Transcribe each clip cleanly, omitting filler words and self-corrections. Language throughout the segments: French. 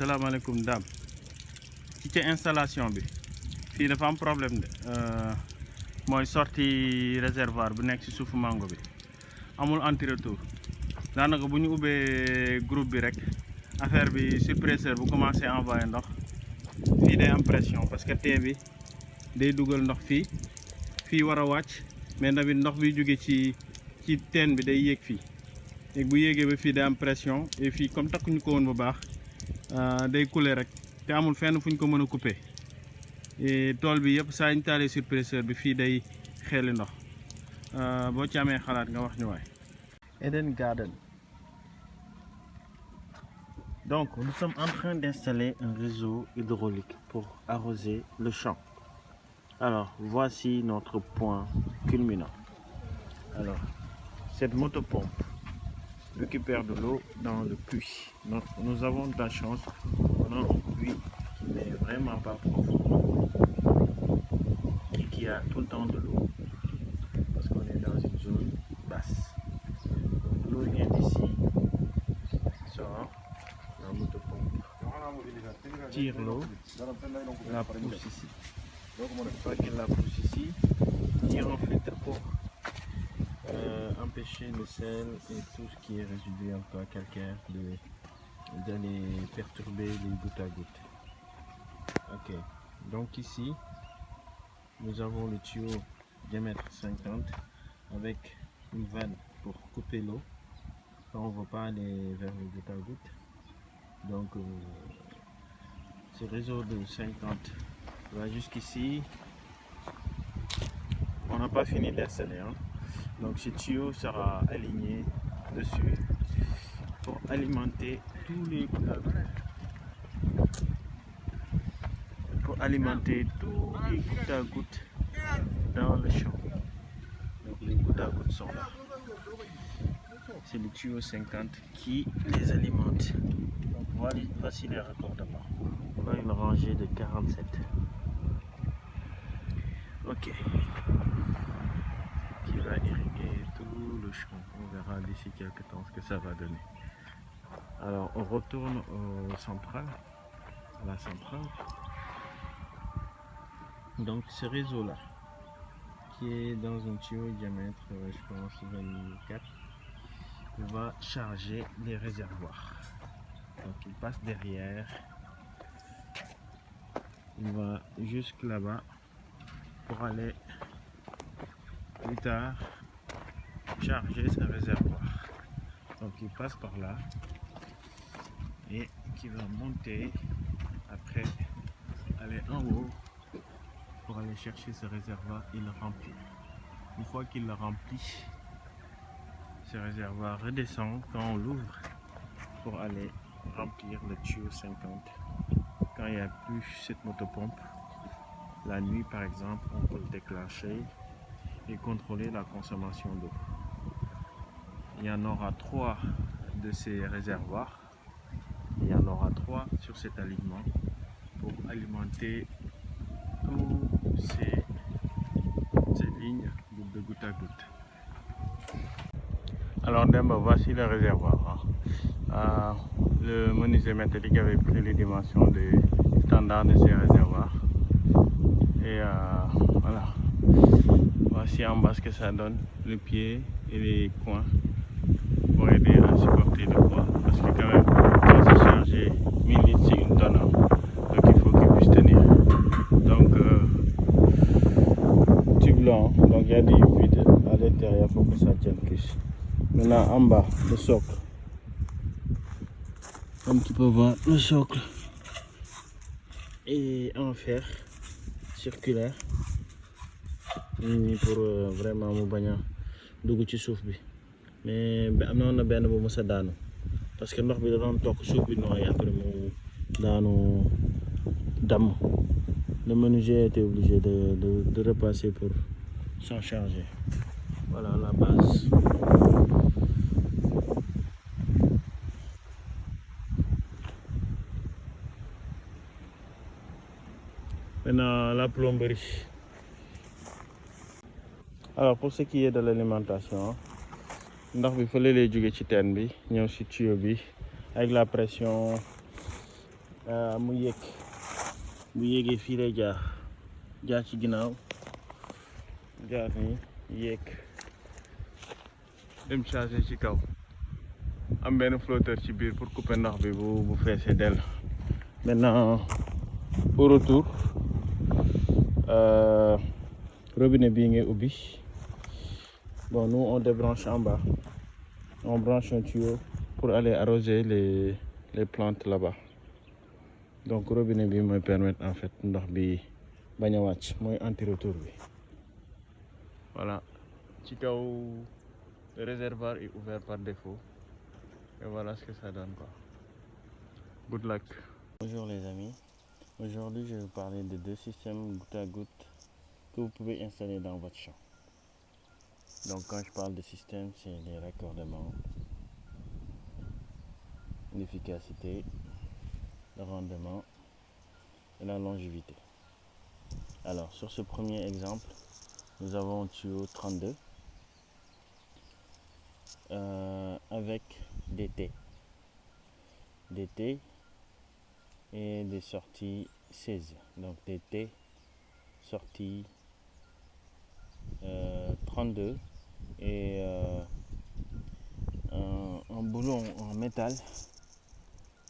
salaamaaleykum Dame ci installation bi fii dafa am problème de mooy sortie réservoir bu nekk ci suufu mango bi amul anti-retour daanaka bu ñu ubbee groupe bi rek affaire bi surpresseur bu commencé envoyer ndox fii day am pression parce que tee bi day dugal ndox fii war a wàcc mais tamit ndox bi jóge ci teen bi day yéeg fii léegi bu yéegee ba fii day am pression et fii comme takkuñu ko woon bu baax day couler rek te amul fenn fu ñu ko mën a couper et tool bi yëpp saa ñu taalee surpresseur bi fii day xeeli ndox boo ci amee xalaat nga wax ñu waay. Eden Garden. Donc nous sommes en train d'installer un réseau hydraulique pour arroser le champ. Alors voici notre point culminant. Alors cette motopompe récupère de l'eau dans le puits. Donc nous avons de la chance, on a un puits qui n'est vraiment pas profond et qui a tout le temps de l'eau parce qu'on est dans une zone basse. Donc l'eau vient d'ici, sort, la motopompe tire l'eau, la pousse ici. Une fois qu'elle la pousse ici, tire un filtre pour empêcher le sel et tout ce qui est résidu encore calcaire d'aller perturber les gouttes à gouttes. Ok, donc ici nous avons le tuyau diamètre 50 avec une vanne pour couper l'eau quand on ne veut pas aller vers les gouttes à gouttes. Donc ce réseau de 50 va jusqu'ici. On n'a pas fini d'installer, hein. Donc ce tuyau sera aligné dessus pour alimenter tous les gouttes à gouttes. Pour alimenter tous les gouttes à gouttes dans le champ. Donc les gouttes à gouttes sont là. C'est le tuyau 50 qui les alimente. Donc voici les raccordements. Voilà une rangée de 47. Ok. Qui va irriguer tout le champ. On verra d'ici quelques temps ce que ça va donner. Alors on retourne au central, à la centrale. Donc ce réseau là, qui est dans un tuyau diamètre, je pense 24, va charger les réservoirs. Donc il passe derrière, il va jusque là-bas pour aller plus tard charger ce réservoir. Donc il passe par là et qui va monter après aller en haut pour aller chercher ce réservoir et le remplir. Une fois qu'il le remplit, ce réservoir redescend quand on l'ouvre pour aller remplir le tuyau 50. Quand il n'y a plus cette motopompe, la nuit par exemple, on peut le déclencher et contrôler la consommation d'eau. Il y en aura 3 de ces réservoirs. Il y en aura 3 sur cet alignement pour alimenter toutes ces lignes de goutte à goutte. Alors Demba, voici le réservoir. Le menuisier métallique avait pris les dimensions des standards de ces réservoirs. Et voilà. Voici en bas ce que ça donne, le pied et les coins pour aider à supporter le poids. Parce que quand même, quand c'est chargé 1000 litres, c'est une tonne. Donc il faut qu'il puisse tenir. Donc tube blanc, donc il y a des vides à l'intérieur pour que ça tienne plus. Maintenant en bas, le socle. Comme tu peux voir, le socle est en fer circulaire. Pour vraiment mu bañ a dugg ci suuf bi mais amoon na benn bu mës a daanu parce que ndox bi da doon toog suuf bi nooy après mu daanu damm. Le menuisier était obligé de repasser pour s'en charger. Voilà la base. Maintenant la plomberie. Alors pour ce qui est de l'alimentation, ndox bi fële lay jóge ci teen bi ñëw ci tuyau bi avec la pression mu yéeg bu yéegee fii lay jaar ci ginnaaw jaar nii yéeg dem charger ci kaw am benn flotteur ci biir pour couper ndox bi bu feesee dell. Maintenant au retour robinet bii ngay ubbi. Bon, nous on débranche en bas, on branche un tuyau pour aller arroser les plantes là-bas. Donc robinet bi mooy permettre en fait ndox bi bañ a wàcc mooy anti-retour bi. Voilà, ci kaw le réservoir est ouvert par défaut et voilà ce que ça donne quoi. Good luck. Bonjour les amis, aujourd'hui je vais vous parler de deux systèmes goutte à goutte que vous pouvez installer dans votre champ. Donc quand je parle de système, c'est les raccordements, l'efficacité, le rendement et la longévité. Alors sur ce premier exemple, nous avons un tuyau 32 avec des T et des sorties 16. Donc des T sorties 32 et un boulon en métal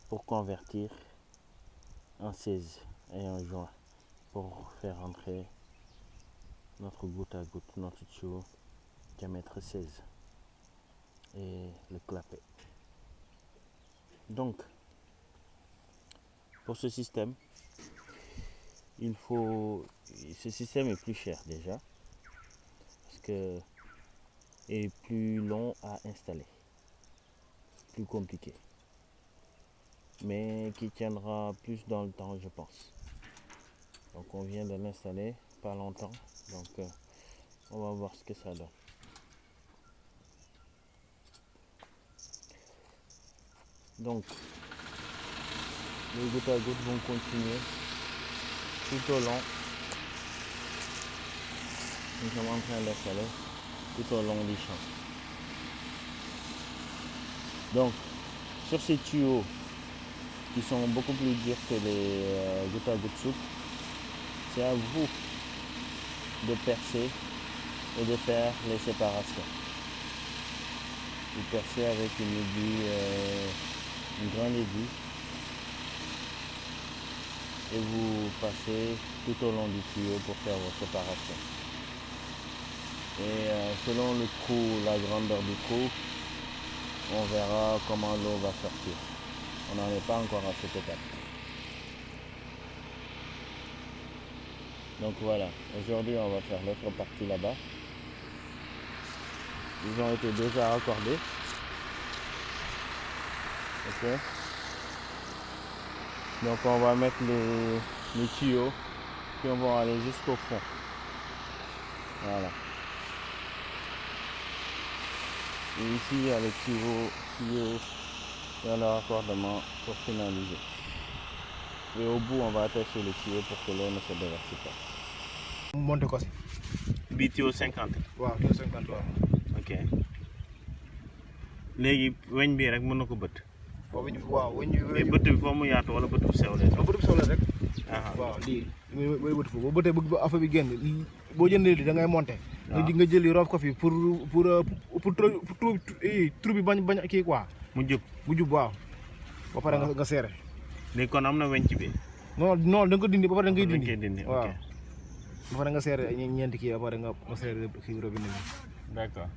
pour convertir en 16 et un joint pour faire entrer notre goutte à goutte, notre tuyau diamètre 16 et le clapet. Donc pour ce système, ce système est plus cher déjà parce que est plus long à installer, plus compliqué, mais qui tiendra plus dans le temps je pense. Donc on vient de l'installer pas longtemps, donc on va voir ce que ça donne. Donc les gouttes à gouttes vont continuer tout au long. Nous sommes en train d'installer tout au long du champ. Donc sur ces tuyaux qui sont beaucoup plus durs que les gouttes à gouttes souples, c'est à vous de percer et de faire les séparations. Vous percez avec une aiguille, une grande aiguille, et vous passez tout au long du tuyau pour faire vos séparations. Et selon le trou, la grandeur du trou, on verra comment l'eau va sortir. On n'en est pas encore à cette étape. Donc voilà, aujourd'hui on va faire l'autre partie là-bas. Ils ont été déjà raccordés. Ok. Donc on va mettre les tuyaux qui vont aller jusqu'au fond. Voilà. Et ici il y a les tuyaux dans le raccordement pour finaliser. Et au bout on va attacher les tuyaux pour que l'eau ne se déverse pas. Monte ko si. Bii tuyau 50. waaw tuyau 50 waaw. Ok. léegi weñ bii rek mën na ko bëtt. waaw weñ bi. mais bëtt bi foo mu yaatu wala bëtt bu sew la. bëtt bu sew la rek. waaw lii mooy bëtt foofu boo bëttee bëgg affaire bi génn boo jëndee lii da ngay monter. nga jël lii roof ko fi pour trou bi bañ kii quoi. mu jub waaw. ba pare nga serré. léegi kon am na weñ ci biir. non da nga ko dindi ba pare da ngay dindi. waaw. ba pare nga serré ñeenti kii ba pare nga serré kii robinet bi. D'accord.